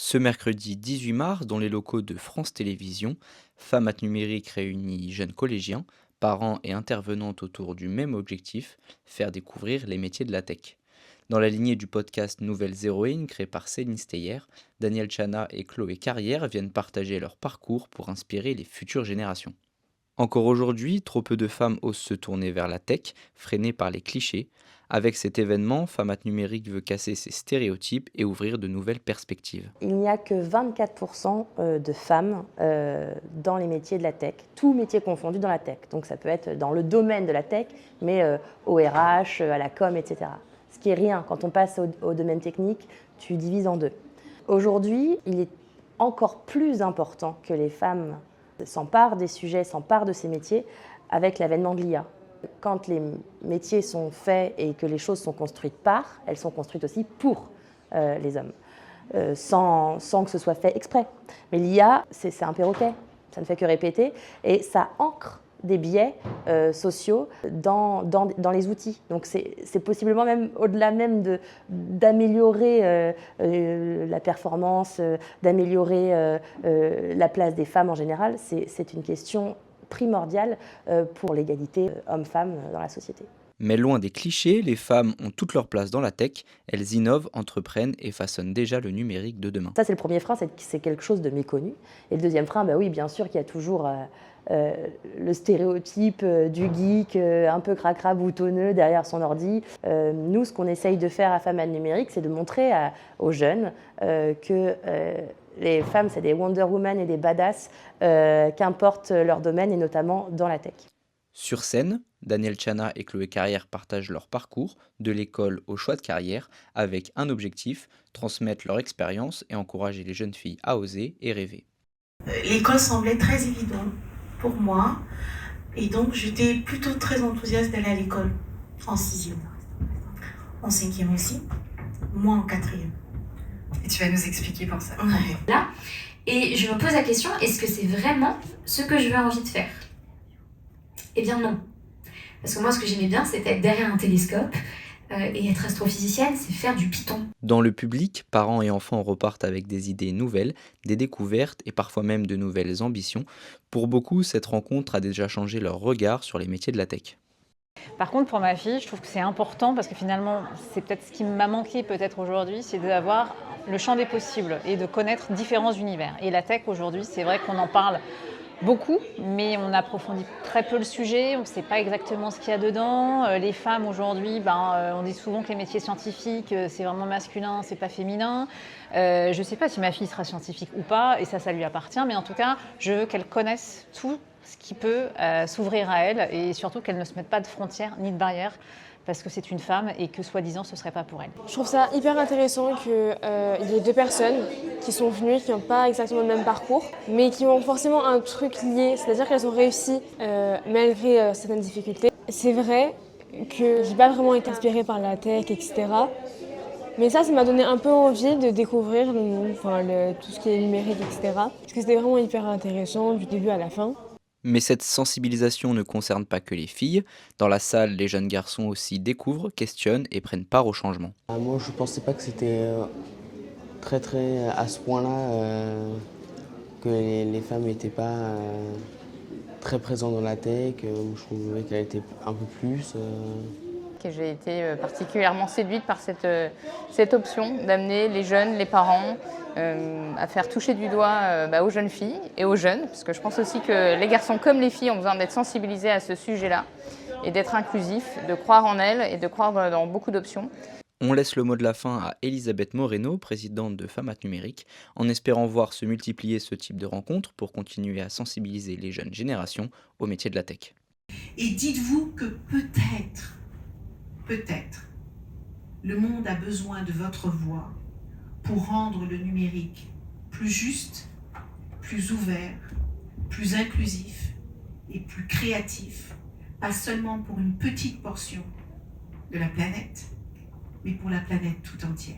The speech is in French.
Ce mercredi 18 mars, dans les locaux de France Télévisions, Femmes Numérique réunit jeunes collégiens, parents et intervenantes autour du même objectif, faire découvrir les métiers de la tech. Dans la lignée du podcast Nouvelles Héroïnes créé par Céline Steyer, Daniel Chana et Chloé Carrière viennent partager leur parcours pour inspirer les futures générations. Encore aujourd'hui, trop peu de femmes osent se tourner vers la tech, freinées par les clichés. Avec cet événement, Femmes Numérique veut casser ces stéréotypes et ouvrir de nouvelles perspectives. Il n'y a que 24% de femmes dans les métiers de la tech, tous métiers confondus dans la tech. Donc ça peut être dans le domaine de la tech, mais au RH, à la com, etc. Ce qui est rien. Quand on passe au domaine technique, tu divises en deux. Aujourd'hui, il est encore plus important que les femmes s'emparent des sujets, s'emparent de ces métiers avec l'avènement de l'IA. Quand les métiers sont faits et que les choses sont construites par, elles sont construites aussi pour les hommes. Sans que ce soit fait exprès. Mais l'IA, c'est un perroquet, ça ne fait que répéter, et ça ancre des biais sociaux dans les outils. Donc c'est possiblement même au-delà même d'améliorer la performance, d'améliorer la place des femmes en général, c'est une question primordiale pour l'égalité homme-femme dans la société. Mais loin des clichés, les femmes ont toute leur place dans la tech, elles innovent, entreprennent et façonnent déjà le numérique de demain. Ça, c'est le premier frein, c'est quelque chose de méconnu. Et le deuxième frein, bah oui, bien sûr qu'il y a toujours le stéréotype du geek un peu cracra boutonneux derrière son ordi. Nous, ce qu'on essaye de faire à Femmes Numérique, c'est de montrer aux jeunes que les femmes, c'est des Wonder Woman et des badass, qu'importe leur domaine, et notamment dans la tech. Sur scène, Daniel Chana et Chloé Carrière partagent leur parcours, de l'école au choix de carrière, avec un objectif, transmettre leur expérience et encourager les jeunes filles à oser et rêver. L'école semblait très évidente pour moi et donc j'étais plutôt très enthousiaste d'aller à l'école en 6e, en 5e aussi, moi en 4e. Et tu vas nous expliquer pour ça. Ouais. Là, et je me pose la question, est-ce que c'est vraiment ce que j'avais envie de faire ? Eh bien non. Parce que moi, ce que j'aimais bien, c'était être derrière un télescope et être astrophysicienne, c'est faire du Python. Dans le public, parents et enfants repartent avec des idées nouvelles, des découvertes et parfois même de nouvelles ambitions. Pour beaucoup, cette rencontre a déjà changé leur regard sur les métiers de la tech. Par contre, pour ma fille, je trouve que c'est important parce que finalement, c'est peut-être ce qui m'a manqué peut-être aujourd'hui, c'est d'avoir le champ des possibles et de connaître différents univers. Et la tech aujourd'hui, c'est vrai qu'on en parle beaucoup, mais on approfondit très peu le sujet, on ne sait pas exactement ce qu'il y a dedans. Les femmes aujourd'hui, on dit souvent que les métiers scientifiques, c'est vraiment masculin, c'est pas féminin. Je ne sais pas si ma fille sera scientifique ou pas, et ça lui appartient, mais en tout cas, je veux qu'elle connaisse tout ce qui peut s'ouvrir à elle, et surtout qu'elle ne se mette pas de frontières ni de barrières, parce que c'est une femme et que soi-disant ce ne serait pas pour elle. Je trouve ça hyper intéressant qu'il y ait deux personnes qui sont venues, qui n'ont pas exactement le même parcours, mais qui ont forcément un truc lié, c'est-à-dire qu'elles ont réussi malgré certaines difficultés. C'est vrai que j'ai pas vraiment été inspirée par la tech, etc. Mais ça m'a donné un peu envie de découvrir tout ce qui est numérique, etc. Parce que c'était vraiment hyper intéressant du début à la fin. Mais cette sensibilisation ne concerne pas que les filles. Dans la salle, les jeunes garçons aussi découvrent, questionnent et prennent part au changement. Moi, je pensais pas que c'était très à ce point-là, que les femmes n'étaient pas très présentes dans la tech. Je trouvais qu'elle était un peu plus. J'ai été particulièrement séduite par cette option d'amener les jeunes, les parents, à faire toucher du doigt aux jeunes filles et aux jeunes, parce que je pense aussi que les garçons comme les filles ont besoin d'être sensibilisés à ce sujet-là et d'être inclusifs, de croire en elles et de croire dans beaucoup d'options. On laisse le mot de la fin à Elisabeth Moreno, présidente de Femmes Numérique, en espérant voir se multiplier ce type de rencontres pour continuer à sensibiliser les jeunes générations au métier de la tech. Et dites-vous que peut-être, le monde a besoin de votre voix pour rendre le numérique plus juste, plus ouvert, plus inclusif et plus créatif, pas seulement pour une petite portion de la planète, mais pour la planète tout entière.